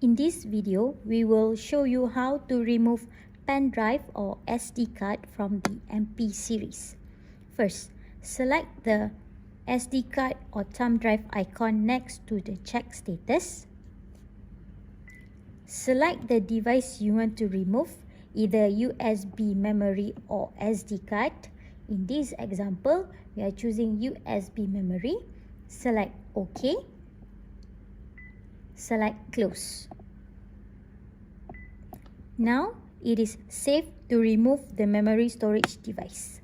In this video, we will show you how to remove pen drive or SD card from the MP series. First, select the SD card or thumb drive icon next to the check status. Select the device you want to remove, either USB memory or SD card. In this example, we are choosing USB memory. Select OK. Select Close. Now, it is safe to remove the memory storage device.